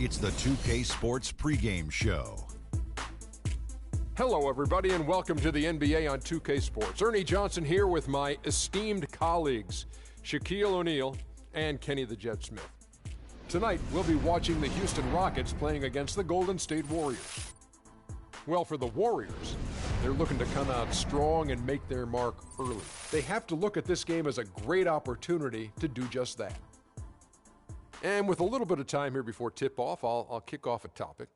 It's the 2K Sports pregame show. Hello, everybody, and welcome to the NBA on 2K Sports. Ernie Johnson here with my esteemed colleagues, Shaquille O'Neal and Kenny the Jet Smith. Tonight, we'll be watching the Houston Rockets playing against the Golden State Warriors. Well, for the Warriors, they're looking to come out strong and make their mark early. They have to look at this game as a great opportunity to do just that. And with a little bit of time here before tip-off, I'll kick off a topic.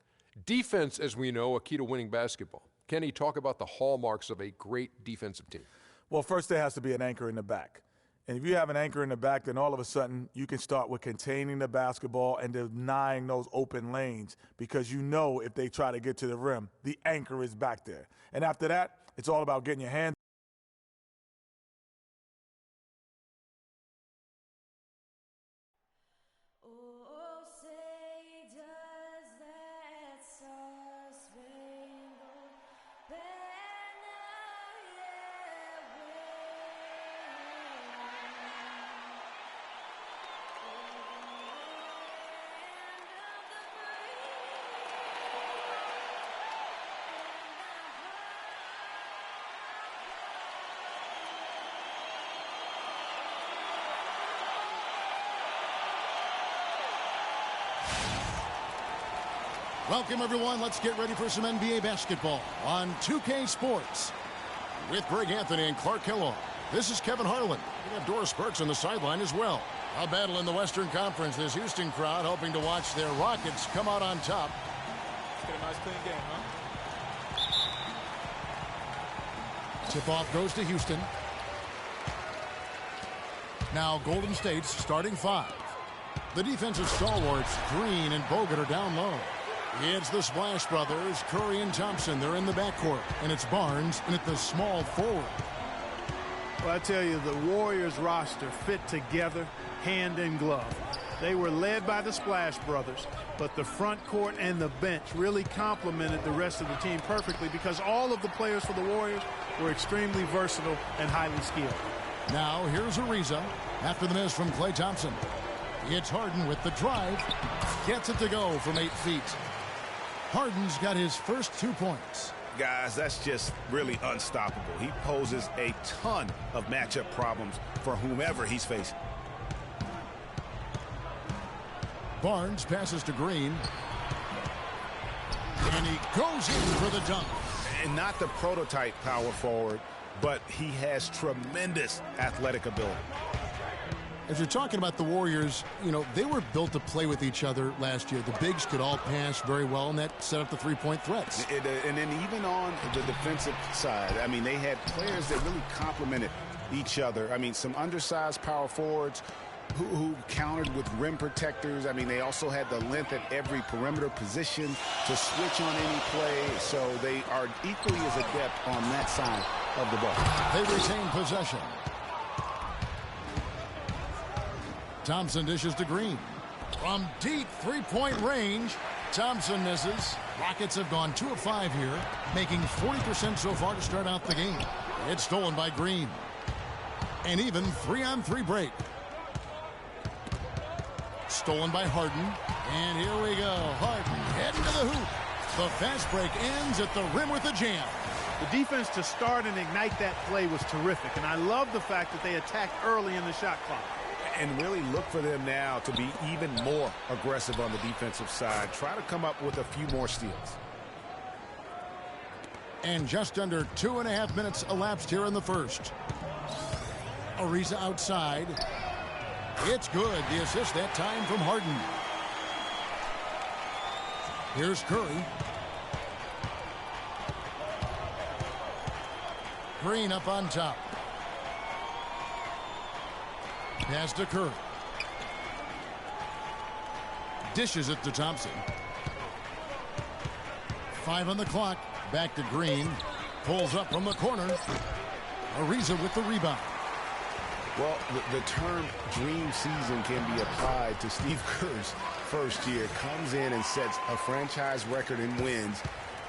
Defense, as we know, a key to winning basketball. Kenny, talk about the hallmarks of a great defensive team. Well, first there has to be an anchor in the back. And if you have an anchor in the back, then all of a sudden you can start with containing the basketball and denying those open lanes, because you know if they try to get to the rim, the anchor is back there. And after that, it's all about getting your hands. Welcome, everyone. Let's get ready for some NBA basketball on 2K Sports. With Greg Anthony and Clark Kellogg, this is Kevin Harlan. We have Doris Burks on the sideline as well. A battle in the Western Conference. This Houston crowd hoping to watch their Rockets come out on top. Get a nice clean game, huh? Tip-off goes to Houston. Now Golden State's starting five. The defensive stalwarts, Green and Bogut, are down low. It's the Splash Brothers, Curry and Thompson. They're in the backcourt. And it's Barnes and at the small forward. Well, I tell you, the Warriors roster fit together hand in glove. They were led by the Splash Brothers, but the front court and the bench really complemented the rest of the team perfectly, because all of the players for the Warriors were extremely versatile and highly skilled. Now here's Ariza after the miss from Klay Thompson. It's Harden with the drive. Gets it to go from 8 feet. Harden's got his first 2 points. Guys, that's just really unstoppable. He poses a ton of matchup problems for whomever he's facing. Barnes passes to Green. And he goes in for the dunk. And not the prototype power forward, but he has tremendous athletic ability. As you're talking about the Warriors, you know, they were built to play with each other last year. The bigs could all pass very well, and that set up the three-point threats. And then even on the defensive side, I mean, they had players that really complemented each other. I mean, some undersized power forwards who countered with rim protectors. I mean, they also had the length at every perimeter position to switch on any play. So they are equally as adept on that side of the ball. They retain possession. Thompson dishes to Green. From deep three-point range, Thompson misses. Rockets have gone 2 of 5 here, making 40% so far to start out the game. It's stolen by Green. An even 3-on-3 break. Stolen by Harden. And here we go. Harden heading to the hoop. The fast break ends at the rim with a jam. The defense to start and ignite that play was terrific, and I love the fact that they attacked early in the shot clock. And really look for them now to be even more aggressive on the defensive side. Try to come up with a few more steals. And just under 2.5 minutes elapsed here in the first. Ariza outside. It's good. The assist that time from Harden. Here's Curry. Green up on top. Pass to Curry. Dishes it to Thompson. 5 on the clock. Back to Green. Pulls up from the corner. Ariza with the rebound. Well, the term dream season can be applied to Steve Kerr's first year. Comes in and sets a franchise record in wins,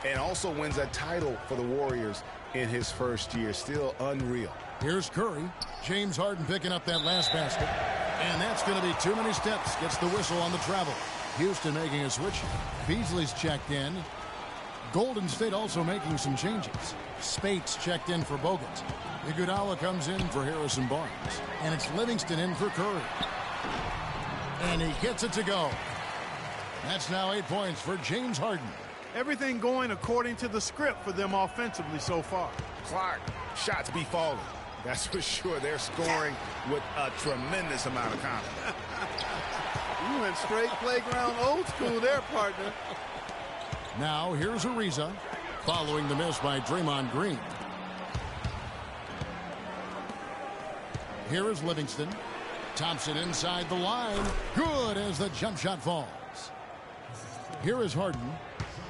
and also wins a title for the Warriors in his first year. Still unreal. Here's Curry. James Harden picking up that last basket. And that's going to be too many steps. Gets the whistle on the travel. Houston making a switch. Beasley's checked in. Golden State also making some changes. Spates checked in for Bogut. Iguodala comes in for Harrison Barnes. And it's Livingston in for Curry. And he gets it to go. That's now 8 points for James Harden. Everything going according to the script for them offensively so far. Clark, shots be falling. That's for sure. They're scoring with a tremendous amount of confidence. You went straight playground old school there, partner. Now here's Ariza following the miss by Draymond Green. Here is Livingston. Thompson inside the line. Good as the jump shot falls. Here is Harden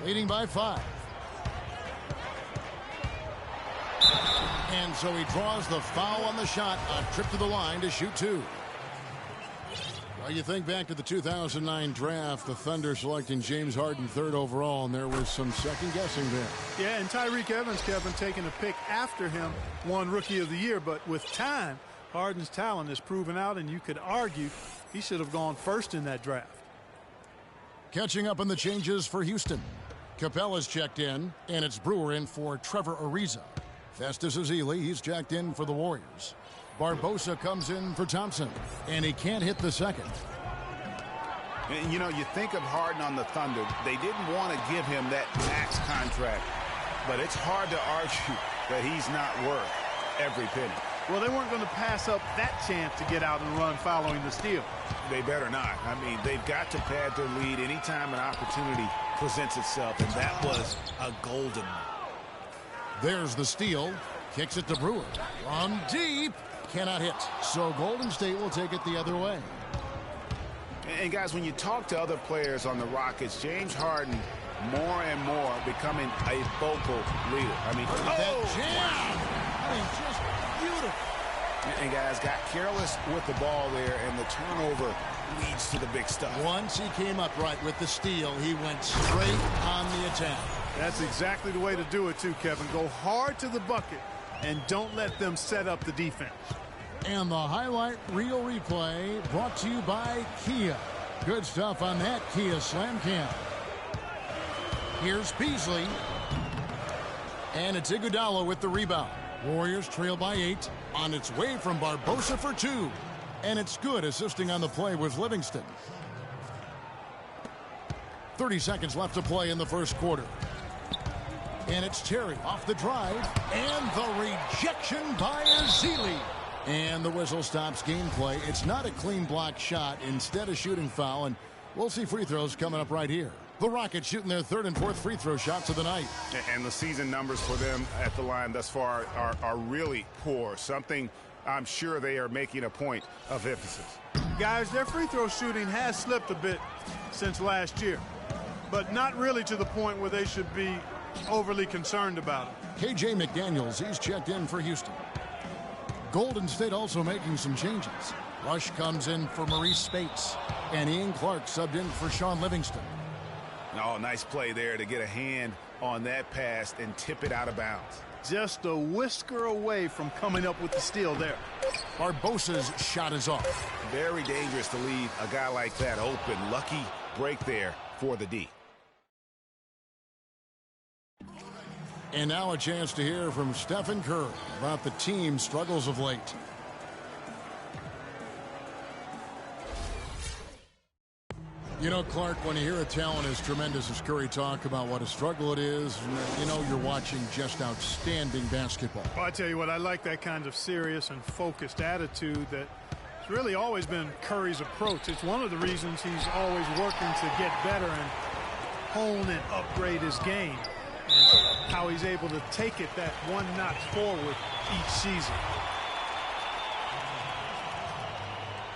leading by 5. And so he draws the foul on the shot. A trip to the line to shoot 2. Well, you think back to the 2009 draft, the Thunder selecting James Harden 3rd overall, and there was some second guessing there. Yeah, and Tyreke Evans, Kevin, taking a pick after him, won Rookie of the Year. But with time, Harden's talent is proven out, and you could argue he should have gone first in that draft. Catching up on the changes for Houston. Capella's checked in, and it's Brewer in for Trevor Ariza. Festus Ezeli, he's checked in for the Warriors. Barbosa comes in for Thompson, and he can't hit the second. And, you know, you think of Harden on the Thunder. They didn't want to give him that max contract, but it's hard to argue that he's not worth every penny. Well, they weren't going to pass up that chance to get out and run following the steal. They better not. I mean, they've got to pad their lead anytime an opportunity presents itself, and that was a golden one. There's the steal. Kicks it to Brewer. From deep. Cannot hit. So Golden State will take it the other way. And guys, when you talk to other players on the Rockets, James Harden more and more becoming a vocal leader. I mean, that jam! I mean, just beautiful. And guys, got careless with the ball there, and the turnover leads to the big stuff. Once he came upright with the steal, he went straight on the attack. That's exactly the way to do it too, Kevin. Go hard to the bucket and don't let them set up the defense. And the highlight reel replay brought to you by Kia. Good stuff on that Kia Slam Cam. Here's Beasley. And it's Iguodala with the rebound. Warriors trail by 8. On its way from Barbosa for 2. And it's good. Assisting on the play was Livingston. 30 seconds left to play in the first quarter. And it's Terry off the drive. And the rejection by Ezeli. And the whistle stops gameplay. It's not a clean block shot. Instead, a shooting foul. And we'll see free throws coming up right here. The Rockets shooting their 3rd and 4th free throw shots of the night. And the season numbers for them at the line thus far are really poor. Something I'm sure they are making a point of emphasis. Guys, their free throw shooting has slipped a bit since last year. But not really to the point where they should be overly concerned about it. KJ McDaniels, he's checked in for Houston. Golden State also making some changes. Rush comes in for Maurice Spates. And Ian Clark subbed in for Sean Livingston. Oh, nice play there to get a hand on that pass and tip it out of bounds. Just a whisker away from coming up with the steal there. Barbosa's shot is off. Very dangerous to leave a guy like that open. Lucky break there for the D. And now a chance to hear from Stephen Curry about the team's struggles of late. You know, Clark, when you hear a talent as tremendous as Curry talk about what a struggle it is, you know you're watching just outstanding basketball. Well, I tell you what, I like that kind of serious and focused attitude that's really always been Curry's approach. It's one of the reasons he's always working to get better and hone and upgrade his game. And how he's able to take it that one notch forward each season.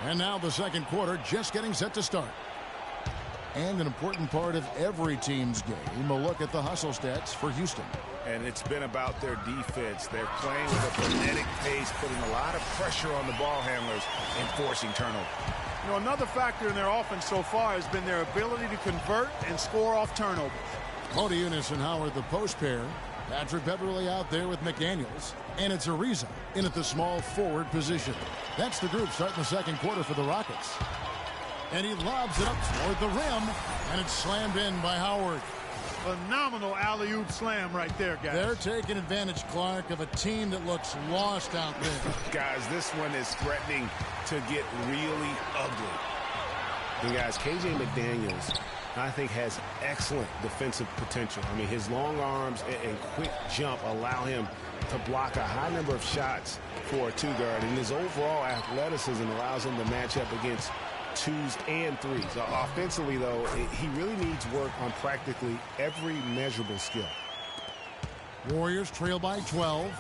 And now the second quarter just getting set to start. And an important part of every team's game, a look at the hustle stats for Houston. And it's been about their defense. They're playing with a frenetic pace, putting a lot of pressure on the ball handlers and forcing turnover. You know, another factor in their offense so far has been their ability to convert and score off turnovers. Cody Eunice and Howard, the post pair. Patrick Beverly out there with McDaniels. And it's Ariza in at the small forward position. That's the group starting the second quarter for the Rockets. And he lobs it up toward the rim, and it's slammed in by Howard. Phenomenal alley-oop slam right there, guys. They're taking advantage, Clark, of a team that looks lost out there. Guys, this one is threatening to get really ugly. And guys, KJ McDaniels, I think, has excellent defensive potential. I mean, his long arms and quick jump allow him to block a high number of shots for a two-guard, and his overall athleticism allows him to match up against twos and threes. Offensively, though, he really needs work on practically every measurable skill. Warriors trail by 12.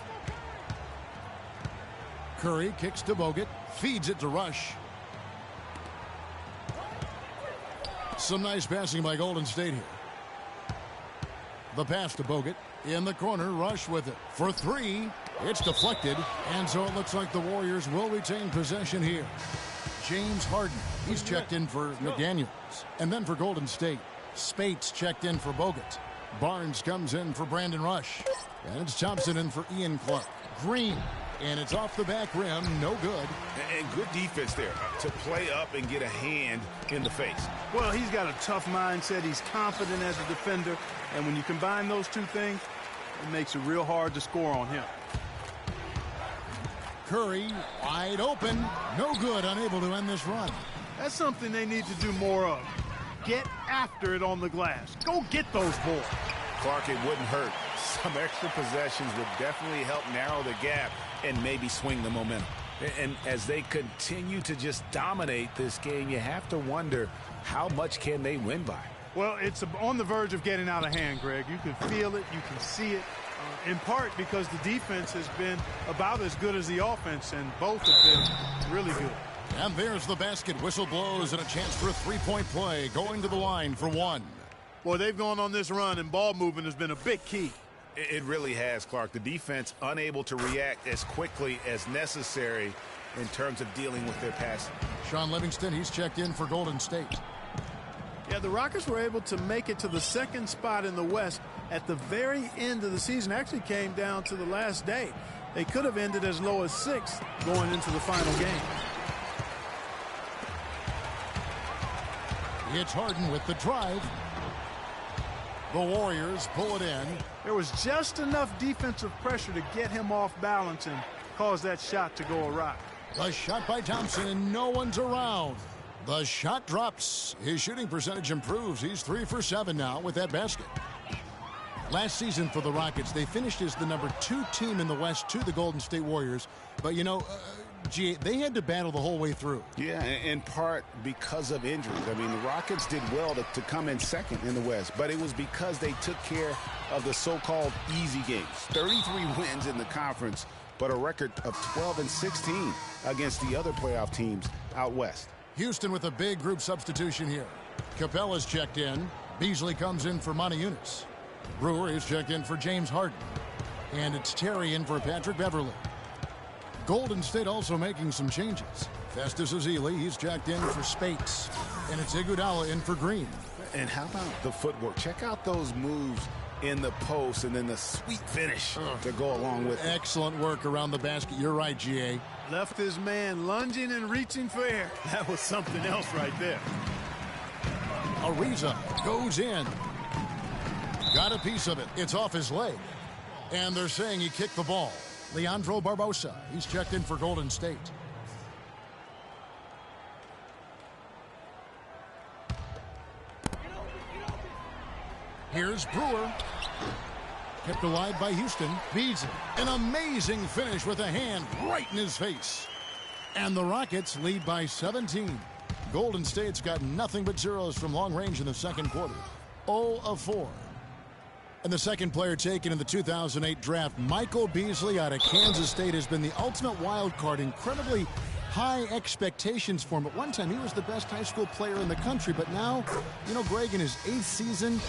Curry kicks to Bogut, feeds it to Rush. Some nice passing by Golden State here. The pass to Bogut. In the corner, Rush with it. For three, it's deflected. And so it looks like the Warriors will retain possession here. James Harden, he's checked in for McDaniels. And then for Golden State, Spates checked in for Bogut. Barnes comes in for Brandon Rush. And it's Thompson in for Ian Clark. Green, and it's off the back rim, no good. And good defense there to play up and get a hand in the face. Well, he's got a tough mindset. He's confident as a defender. And when you combine those two things, it makes it real hard to score on him. Curry, wide open, no good, unable to end this run. That's something they need to do more of. Get after it on the glass. Go get those boards. Clark, it wouldn't hurt. Some extra possessions would definitely help narrow the gap and maybe swing the momentum. And as they continue to just dominate this game, you have to wonder, how much can they win by? Well, it's on the verge of getting out of hand, Greg. You can feel it. You can see it. In part because the defense has been about as good as the offense, and both have been really good. And there's the basket. Whistle blows and a chance for a three-point play. Going to the line for one. Boy, they've gone on this run, and ball movement has been a big key. It really has, Clark. The defense unable to react as quickly as necessary in terms of dealing with their passing. Sean Livingston, he's checked in for Golden State. Yeah, the Rockets were able to make it to the second spot in the West at the very end of the season. Actually came down to the last day. They could have ended as low as 6th going into the final game. It's Harden with the drive. The Warriors pull it in. There was just enough defensive pressure to get him off balance and cause that shot to go awry. The shot by Thompson, and no one's around. The shot drops. His shooting percentage improves. He's 3 for 7 now with that basket. Last season for the Rockets, they finished as the number 2 team in the West to the Golden State Warriors. But, you know, they had to battle the whole way through. Yeah, in part because of injuries. I mean, the Rockets did well to come in second in the West, but it was because they took care of the so-called easy games. 33 wins in the conference, but a record of 12-16 against the other playoff teams out West. Houston with a big group substitution here. Capella's checked in. Beasley comes in for Monty Eunice. Brewer is checked in for James Harden. And it's Terry in for Patrick Beverly. Golden State also making some changes. Festus Ezeli, he's checked in for Spates. And it's Iguodala in for Green. And how about the footwork? Check out those moves in the post and then the sweet finish to go along with it. Excellent work around the basket. You're right, G.A. Left his man lunging and reaching for air. That was something else right there. Ariza goes in. Got a piece of it. It's off his leg. And they're saying he kicked the ball. Leandro Barbosa, he's checked in for Golden State. Here's Brewer. Kept alive by Houston. Beasley. An amazing finish with a hand right in his face. And the Rockets lead by 17. Golden State's got nothing but zeros from long range in the second quarter. 0 of 4. And the second player taken in the 2008 draft, Michael Beasley out of Kansas State, has been the ultimate wild card. Incredibly high expectations for him. At one time, he was the best high school player in the country. But now, you know, Greg, in his 8th season,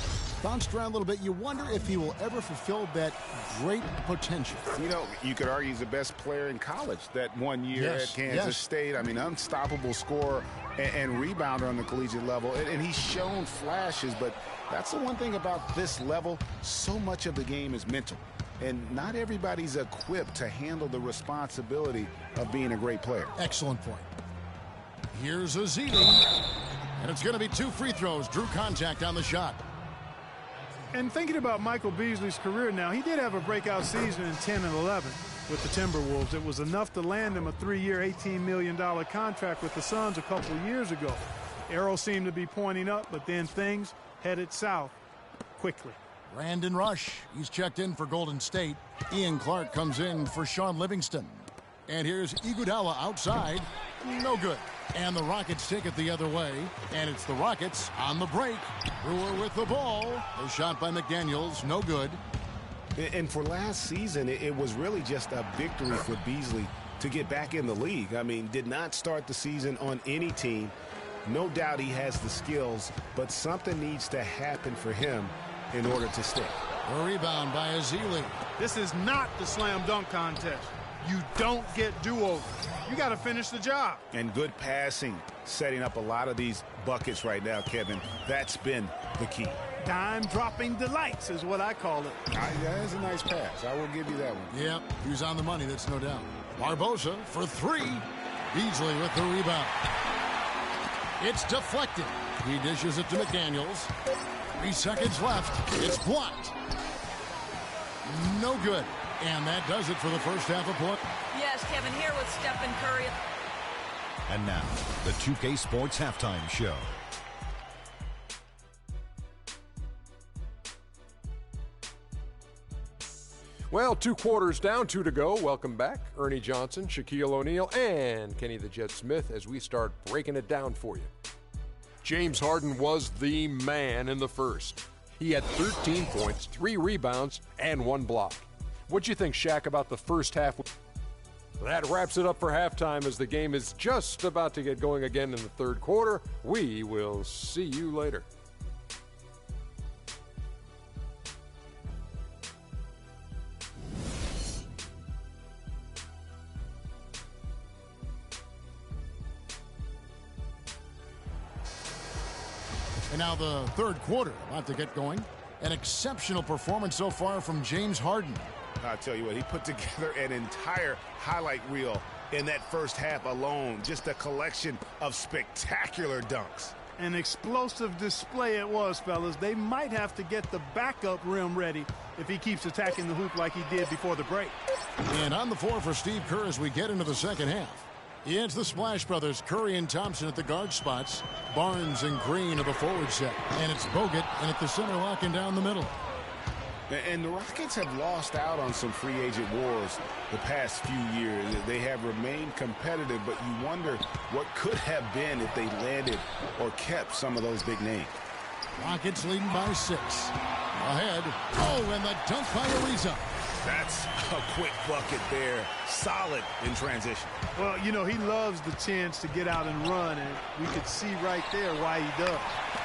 bounced around a little bit. You wonder if he will ever fulfill that great potential. You know, you could argue he's the best player in college that 1 year at Kansas State. I mean, unstoppable scorer and rebounder on the collegiate level. And he's shown flashes, but that's the one thing about this level. So much of the game is mental. And not everybody's equipped to handle the responsibility of being a great player. Excellent point. Here's Ezeli. And it's going to be 2 free throws. Drew contact on the shot. And thinking about Michael Beasley's career now, he did have a breakout season in 10 and 11 with the Timberwolves. It was enough to land him a 3-year, $18 million contract with the Suns a couple years ago. Arrow seemed to be pointing up, but then things headed south quickly. Brandon Rush, he's checked in for Golden State. Ian Clark comes in for Sean Livingston. And here's Iguodala outside. No good. And the Rockets take it the other way. And it's the Rockets on the break. Brewer with the ball. A shot by McDaniels. No good. And for last season, it was really just a victory for Beasley to get back in the league. I mean, did not start the season on any team. No doubt he has the skills, but something needs to happen for him in order to stay. A rebound by Azili. This is not the slam dunk contest. You don't get do-overs. You got to finish the job. And good passing, setting up a lot of these buckets right now, Kevin. That's been the key. Dime-dropping delights is what I call it. That is a nice pass. I will give you that one. Yep, he was on the money, that's no doubt. Barbosa for 3. Beasley with the rebound. It's deflected. He dishes it to McDaniels. 3 seconds left. It's blocked. No good. And that does it for the first half of play. Yes, Kevin, here with Stephen Curry. And now, the 2K Sports Halftime Show. Well, 2 quarters down, 2 to go. Welcome back, Ernie Johnson, Shaquille O'Neal, and Kenny the Jet Smith as we start breaking it down for you. James Harden was the man in the first. He had 13 points, 3 rebounds, and 1 block. What'd you think, Shaq, about the first half? That wraps it up for halftime as the game is just about to get going again in the third quarter. We will see you later. And now the third quarter about to get going. An exceptional performance so far from James Harden. I'll tell you what, he put together an entire highlight reel in that first half alone. Just a collection of spectacular dunks. An explosive display it was, fellas. They might have to get the backup rim ready if he keeps attacking the hoop like he did before the break. And on the floor for Steve Kerr as we get into the second half. It's the Splash Brothers, Curry and Thompson at the guard spots. Barnes and Green of the forward set. And it's Bogut and at the center locking down the middle. And the Rockets have lost out on some free agent wars the past few years. They have remained competitive, but you wonder what could have been if they landed or kept some of those big names. Rockets leading by 6. Ahead. Oh, and the dunk by Ariza. That's a quick bucket there. Solid in transition. Well, you know, he loves the chance to get out and run, and we could see right there why he does.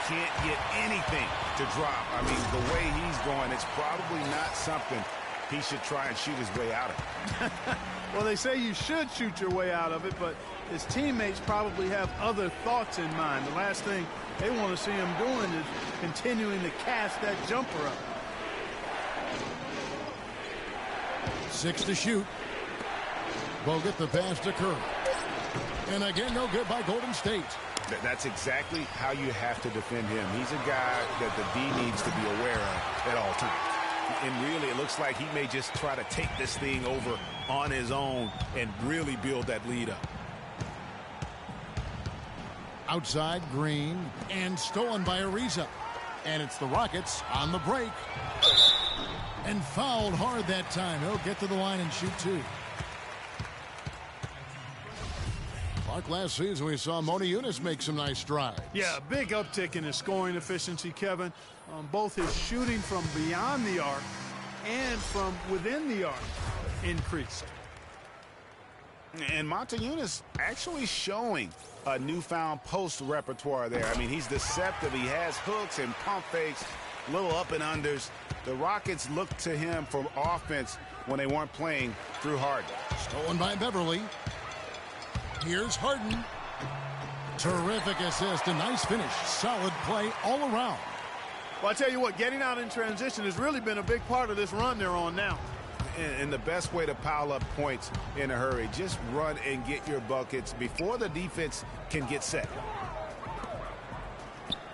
Can't get anything to drop. I mean, the way he's going, it's probably not something he should try and shoot his way out of. Well, they say you should shoot your way out of it, but his teammates probably have other thoughts in mind. The last thing they want to see him doing is continuing to cast that jumper up. 6 to shoot. Bogut the pass to Curry. And again, no good by Golden State. That's exactly how you have to defend him. He's a guy that the D needs to be aware of at all times. And really, it looks like he may just try to take this thing over on his own and really build that lead up. Outside, Green, and stolen by Ariza. And it's the Rockets on the break. And fouled hard that time. He'll get to the line and shoot 2. Like last season, we saw Mona Eunice make some nice strides. Yeah, big uptick in his scoring efficiency, Kevin. Both his shooting from beyond the arc and from within the arc increased. And Montezuma's actually showing a newfound post repertoire there. I mean, he's deceptive. He has hooks and pump fakes, little up and unders. The Rockets looked to him for offense when they weren't playing through Harden. Stolen by Beverly. Here's Harden. Terrific assist, a nice finish. Solid play all around. Well, I tell you what, getting out in transition has really been a big part of this run they're on now. And the best way to pile up points in a hurry, just run and get your buckets before the defense can get set.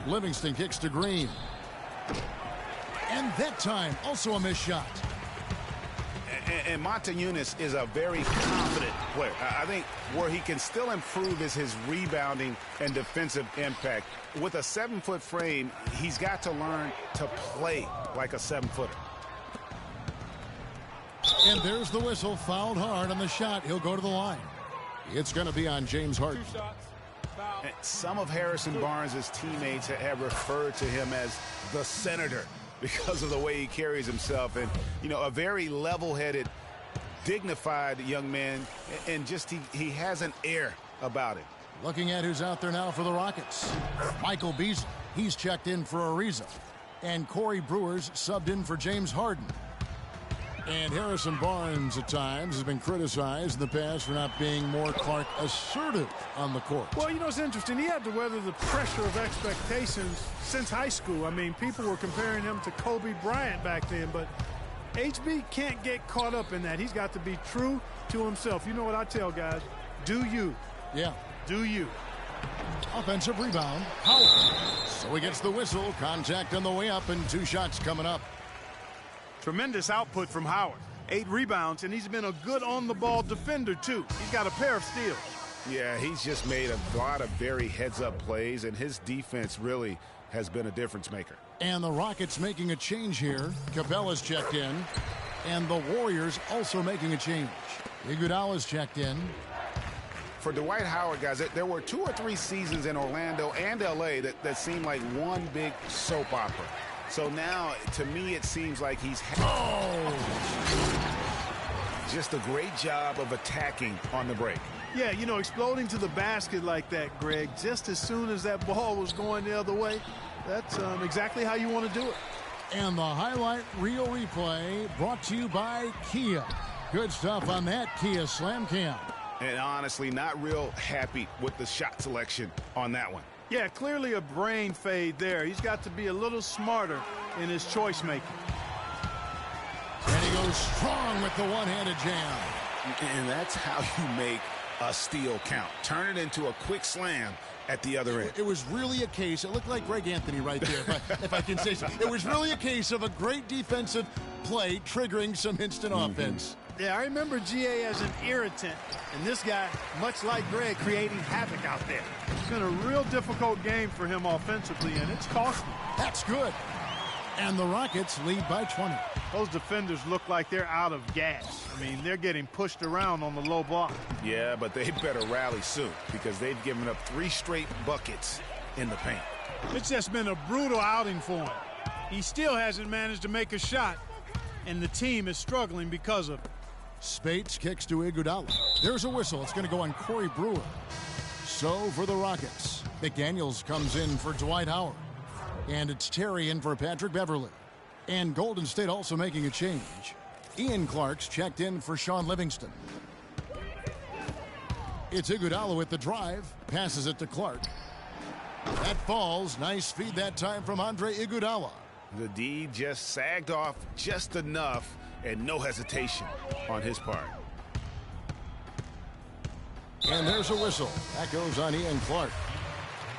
Livingston kicks to Green. And that time, also a missed shot. And Montañez is a very confident player. I think where he can still improve is his rebounding and defensive impact. With a 7-foot frame, he's got to learn to play like a 7-footer. And there's the whistle, fouled hard on the shot. He'll go to the line. It's going to be on James Harden. Some of Harrison Barnes' teammates have referred to him as the senator because of the way he carries himself. And, you know, a very level-headed, dignified young man. And just he has an air about him. Looking at who's out there now for the Rockets. Michael Beasley. He's checked in for Ariza. And Corey Brewer's subbed in for James Harden. And Harrison Barnes at times has been criticized in the past for not being more Clark assertive on the court. Well, you know, it's interesting. He had to weather the pressure of expectations since high school. I mean, people were comparing him to Kobe Bryant back then, but HB can't get caught up in that. He's got to be true to himself. You know what I tell guys? Do you. Yeah. Do you. Offensive rebound. Howard. So he gets the whistle. Contact on the way up and 2 shots coming up. Tremendous output from Howard. 8 rebounds, and he's been a good on-the-ball defender, too. He's got a pair of steals. Yeah, he's just made a lot of very heads-up plays, and his defense really has been a difference maker. And the Rockets making a change here. Capella's checked in. And the Warriors also making a change. Iguodala's checked in. For Dwight Howard, guys, there were 2 or 3 seasons in Orlando and L.A. that seemed like one big soap opera. So now, to me, it seems like he's just a great job of attacking on the break. Yeah, you know, exploding to the basket like that, Greg, just as soon as that ball was going the other way, that's exactly how you want to do it. And the highlight reel replay brought to you by Kia. Good stuff on that Kia Slam Cam. And honestly, not real happy with the shot selection on that one. Yeah, clearly a brain fade there. He's got to be a little smarter in his choice making. And he goes strong with the one-handed jam. And that's how you make a steal count. Turn it into a quick slam at the other end. It was really a case. It looked like Greg Anthony right there, if I can say so. It was really a case of a great defensive play triggering some instant offense. Yeah, I remember GA as an irritant, and this guy, much like Greg, creating havoc out there. It's been a real difficult game for him offensively, and it's costly. That's good. And the Rockets lead by 20. Those defenders look like they're out of gas. I mean, they're getting pushed around on the low block. Yeah, but they better rally soon because they've given up 3 straight buckets in the paint. It's just been a brutal outing for him. He still hasn't managed to make a shot, and the team is struggling because of it. Spates kicks to Iguodala. There's a whistle. It's going to go on Corey Brewer. So for the Rockets, McDaniels comes in for Dwight Howard. And it's Terry in for Patrick Beverly. And Golden State also making a change. Ian Clark's checked in for Sean Livingston. It's Iguodala with the drive. Passes it to Clark. That falls. Nice feed that time from Andre Iguodala. The D just sagged off just enough, and no hesitation on his part. And there's a whistle. That goes on Ian Clark.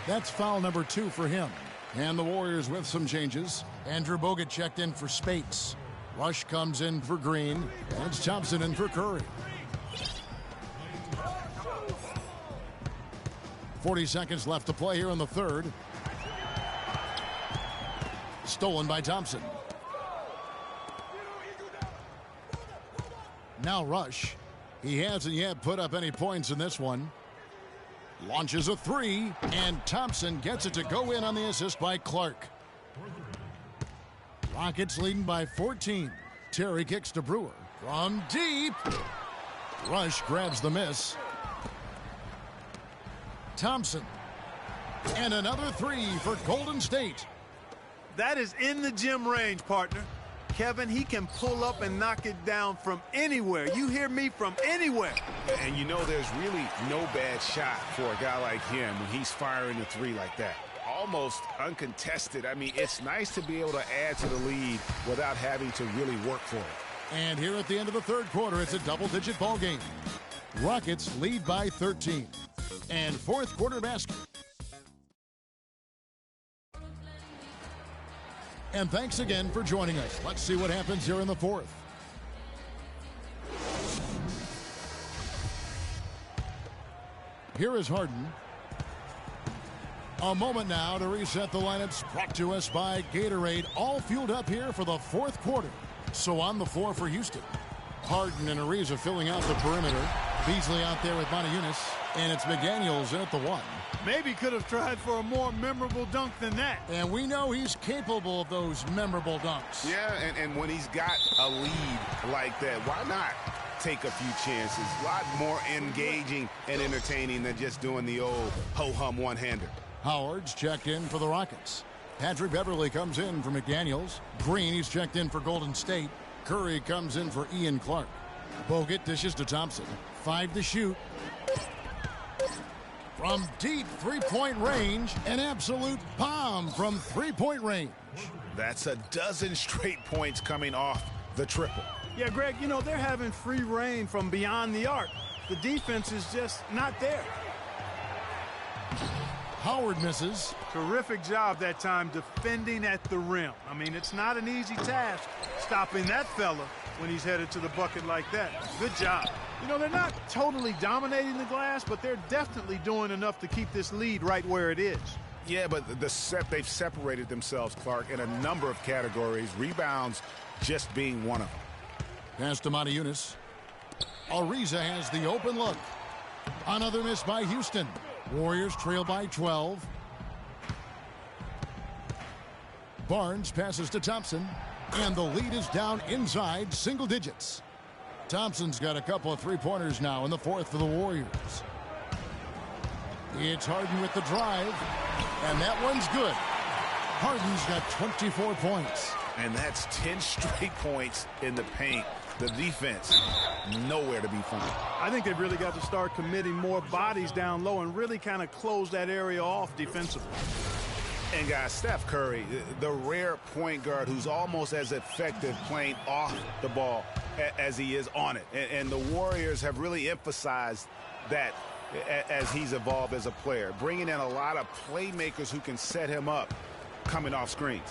That's foul number 2 for him. And the Warriors with some changes. Andrew Bogut checked in for Spates. Rush comes in for Green. And it's Thompson in for Curry. 40 seconds left to play here in the third. Stolen by Thompson. Now Rush. He hasn't yet put up any points in this one. Launches a 3, and Thompson gets it to go in on the assist by Clark. Rockets leading by 14. Terry kicks to Brewer. From deep. Rush grabs the miss. Thompson. And another 3 for Golden State. That is in the gym range, partner. Kevin, he can pull up and knock it down from anywhere. You hear me? From anywhere. And you know there's really no bad shot for a guy like him when he's firing a 3 like that. Almost uncontested. I mean, it's nice to be able to add to the lead without having to really work for it. And here at the end of the third quarter, it's a double-digit ball game. Rockets lead by 13. And fourth quarter basket. And thanks again for joining us. Let's see what happens here in the fourth. Here is Harden. A moment now to reset the lineups, brought to us by Gatorade. All fueled up here for the fourth quarter. So on the floor for Houston, Harden and Ariza filling out the perimeter. Beasley out there with Montejunas, and it's McDaniels in at the one. Maybe could have tried for a more memorable dunk than that. And we know he's capable of those memorable dunks. Yeah, and when he's got a lead like that, why not take a few chances? A lot more engaging and entertaining than just doing the old ho-hum one-hander. Howard's checked in for the Rockets. Patrick Beverly comes in for McDaniels. Green, he's checked in for Golden State. Curry comes in for Ian Clark. Bogut dishes to Thompson. 5 to shoot. From deep three-point range, an absolute bomb from three-point range. That's a dozen straight points coming off the triple. Yeah, Greg, you know, they're having free reign from beyond the arc. The defense is just not there. Howard misses. Terrific job that time defending at the rim. I mean, it's not an easy task stopping that fella when he's headed to the bucket like that. Good job. You know, they're not totally dominating the glass, but they're definitely doing enough to keep this lead right where it is. Yeah, but they've separated themselves, Clark, in a number of categories. Rebounds just being one of them. Pass to Montejunas. Ariza has the open look. Another miss by Houston. Warriors trail by 12. Barnes passes to Thompson, and the lead is down inside single digits. Thompson's got a couple of three-pointers now in the fourth for the Warriors. It's Harden with the drive, and that one's good. Harden's got 24 points. And that's 10 straight points in the paint. The defense, nowhere to be found. I think they've really got to start committing more bodies down low and really kind of close that area off defensively. And guys, Steph Curry, the rare point guard who's almost as effective playing off the ball as he is on it. And the Warriors have really emphasized that as he's evolved as a player, bringing in a lot of playmakers who can set him up coming off screens.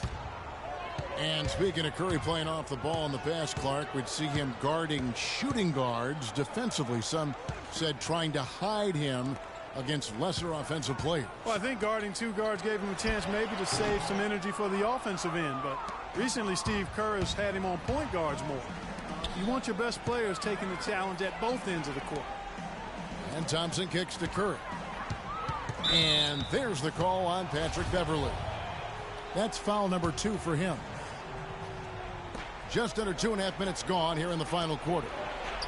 And speaking of Curry playing off the ball in the past, Clark, we'd see him guarding shooting guards defensively. Some said trying to hide him against lesser offensive players. Well, I think guarding two guards gave him a chance maybe to save some energy for the offensive end. But recently, Steve Kerr has had him on point guards more. You want your best players taking the challenge at both ends of the court. And Thompson kicks to Curry. And there's the call on Patrick Beverly. That's foul number 2 for him. Just under 2.5 minutes gone here in the final quarter.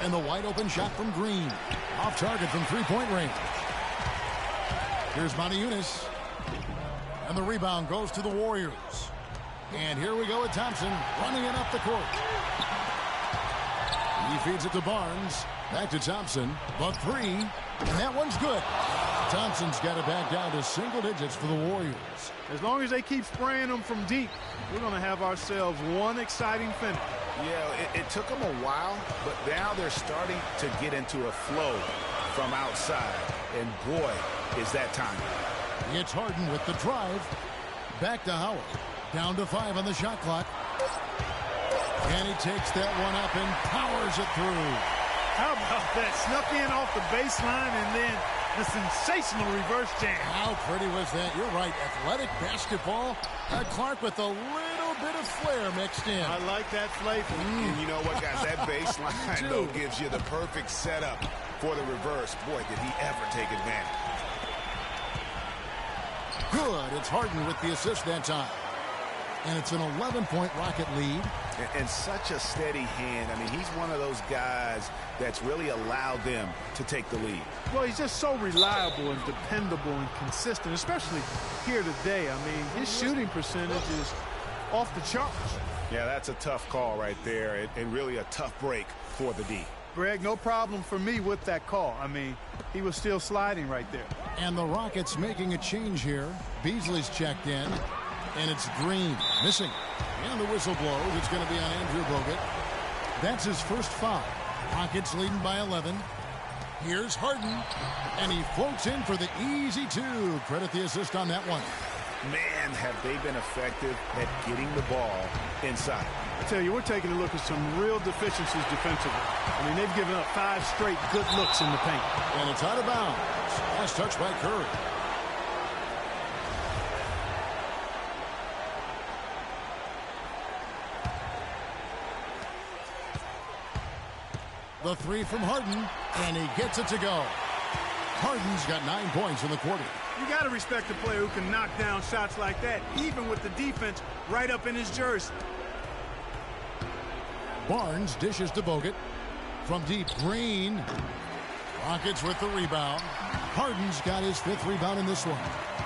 And the wide open shot from Green. Off target from three-point range. Here's Montejunas. And the rebound goes to the Warriors. And here we go with Thompson running it up the court. He feeds it to Barnes. Back to Thompson. The three. And that one's good. Thompson's got it back down to single digits for the Warriors. As long as they keep spraying them from deep, we're going to have ourselves one exciting finish. Yeah, it took them a while, but now they're starting to get into a flow from outside. And boy, is that time. It's Harden with the drive. Back to Howard. Down to 5 on the shot clock. And he takes that one up and powers it through. How about that? Snuck in off the baseline and then the sensational reverse jam. How pretty was that? You're right. Athletic basketball. Clark with a little bit of flair mixed in. I like that flavor. And you know what, guys? That baseline, though, gives you the perfect setup for the reverse. Boy, did he ever take advantage. Good. It's Harden with the assist that time. And it's an 11-point Rocket lead. And such a steady hand. I mean, he's one of those guys that's really allowed them to take the lead. Well, he's just so reliable and dependable and consistent, especially here today. I mean, his shooting percentage is off the charts. Yeah, that's a tough call right there, and really a tough break for the D. Greg, no problem for me with that call. I mean, he was still sliding right there. And the Rockets making a change here. Beasley's checked in, and it's Green missing. And the whistle blows. It's going to be on Andrew Bogut. That's his first foul. Rockets leading by 11. Here's Harden, and he floats in for the easy 2. Credit the assist on that one. Man, have they been effective at getting the ball inside. I tell you, we're taking a look at some real deficiencies defensively. I mean, they've given up 5 straight good looks in the paint. And it's out of bounds. Last touch by Curry. The three from Harden, and he gets it to go. Harden's got 9 points in the quarter. You got to respect a player who can knock down shots like that, even with the defense right up in his jersey. Barnes dishes to Bogut. From deep, Green. Rockets with the rebound. Harden's got his 5th rebound in this one.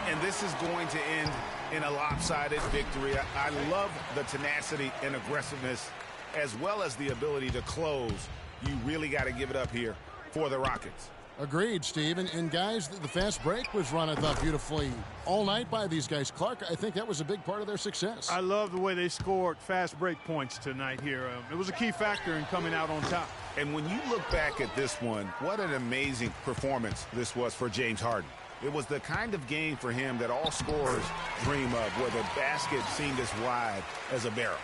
And this is going to end in a lopsided victory. I love the tenacity and aggressiveness, as well as the ability to close. You really got to give it up here for the Rockets. Agreed, Steve. And guys, the fast break was run, I thought, beautifully all night by these guys. Clark, I think that was a big part of their success. I love the way they scored fast break points tonight here. It was a key factor in coming out on top. And when you look back at this one, what an amazing performance this was for James Harden. It was the kind of game for him that all scorers dream of, where the basket seemed as wide as a barrel.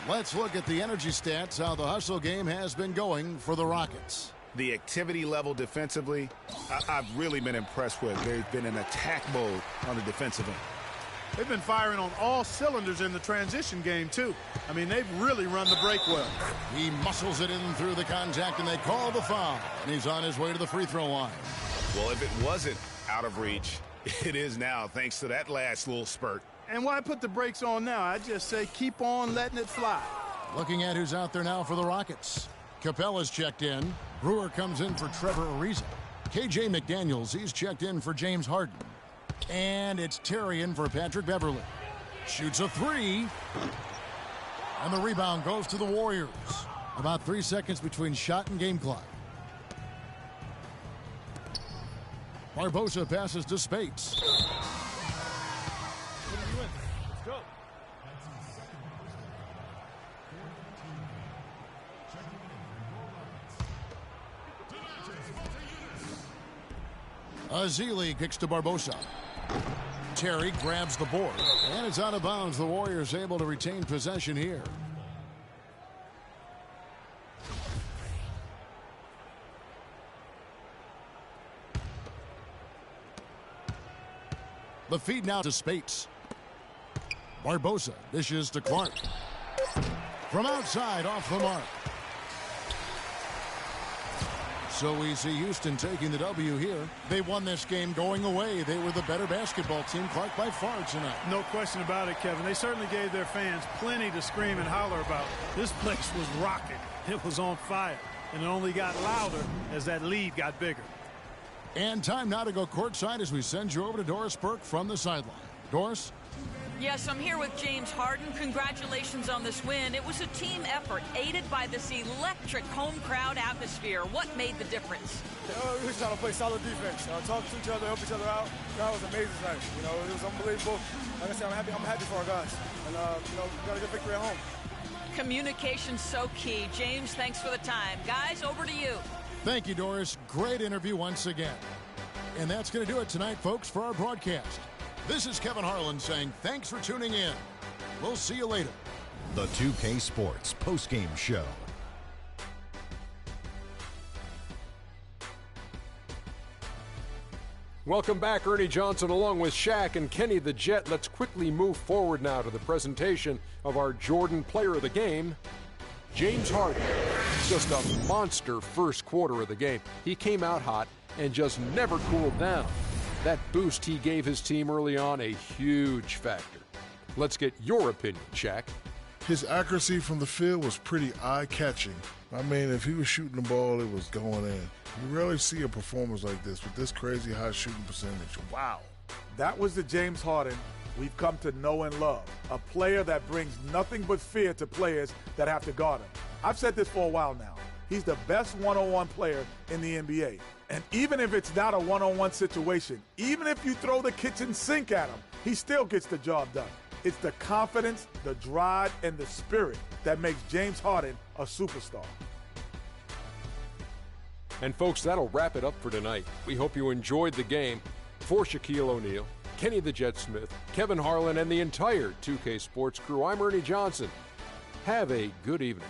Let's look at the energy stats, how the hustle game has been going for the Rockets. The activity level defensively, I've really been impressed with. They've been in attack mode on the defensive end. They've been firing on all cylinders in the transition game, too. I mean, they've really run the break well. He muscles it in through the contact, and they call the foul. And he's on his way to the free throw line. Well, if it wasn't out of reach, it is now, thanks to that last little spurt. And why put the brakes on now? I just say keep on letting it fly. Looking at who's out there now for the Rockets. Capella's checked in. Brewer comes in for Trevor Ariza. KJ McDaniels, he's checked in for James Harden. And it's Terry in for Patrick Beverly. Shoots a 3. And the rebound goes to the Warriors. About 3 seconds between shot and game clock. Barbosa passes to Spates. Let's go. Azili kicks to Barbosa. Terry grabs the board. And it's out of bounds. The Warriors able to retain possession here. The feed now to Spates. Barbosa dishes to Clark. From outside, off the mark. So we see Houston taking the W here. They won this game going away. They were the better basketball team, Clark, by far tonight. No question about it, Kevin. They certainly gave their fans plenty to scream and holler about. This place was rocking. It was on fire. And it only got louder as that lead got bigger. And time now to go courtside as we send you over to Doris Burke from the sideline. Doris? Yes, I'm here with James Harden. Congratulations on this win. It was a team effort, aided by this electric home crowd atmosphere. What made the difference? We were trying to play solid defense. Talk to each other, help each other out. That was amazing tonight. It was unbelievable. Like I said, I'm happy for our guys. And, we got a good victory at home. Communication's so key. James, thanks for the time. Guys, over to you. Thank you, Doris. Great interview once again. And that's going to do it tonight, folks, for our broadcast. This is Kevin Harlan saying thanks for tuning in. We'll see you later. The 2K Sports postgame show. Welcome back, Ernie Johnson, along with Shaq and Kenny the Jet. Let's quickly move forward now to the presentation of our Jordan Player of the Game, James Harden. Just a monster first quarter of the game. He came out hot and just never cooled down. That boost he gave his team early on, a huge factor. Let's get your opinion, Shaq. His accuracy from the field was pretty eye-catching. I mean, if he was shooting the ball, it was going in. You rarely see a performance like this with this crazy high shooting percentage. Wow. That was the James Harden we've come to know and love. A player that brings nothing but fear to players that have to guard him. I've said this for a while now. He's the best one-on-one player in the NBA. And even if it's not a one-on-one situation, even if you throw the kitchen sink at him, he still gets the job done. It's the confidence, the drive, and the spirit that makes James Harden a superstar. And folks, that'll wrap it up for tonight. We hope you enjoyed the game. For Shaquille O'Neal, Kenny the Jet Smith, Kevin Harlan, and the entire 2K Sports crew, I'm Ernie Johnson. Have a good evening.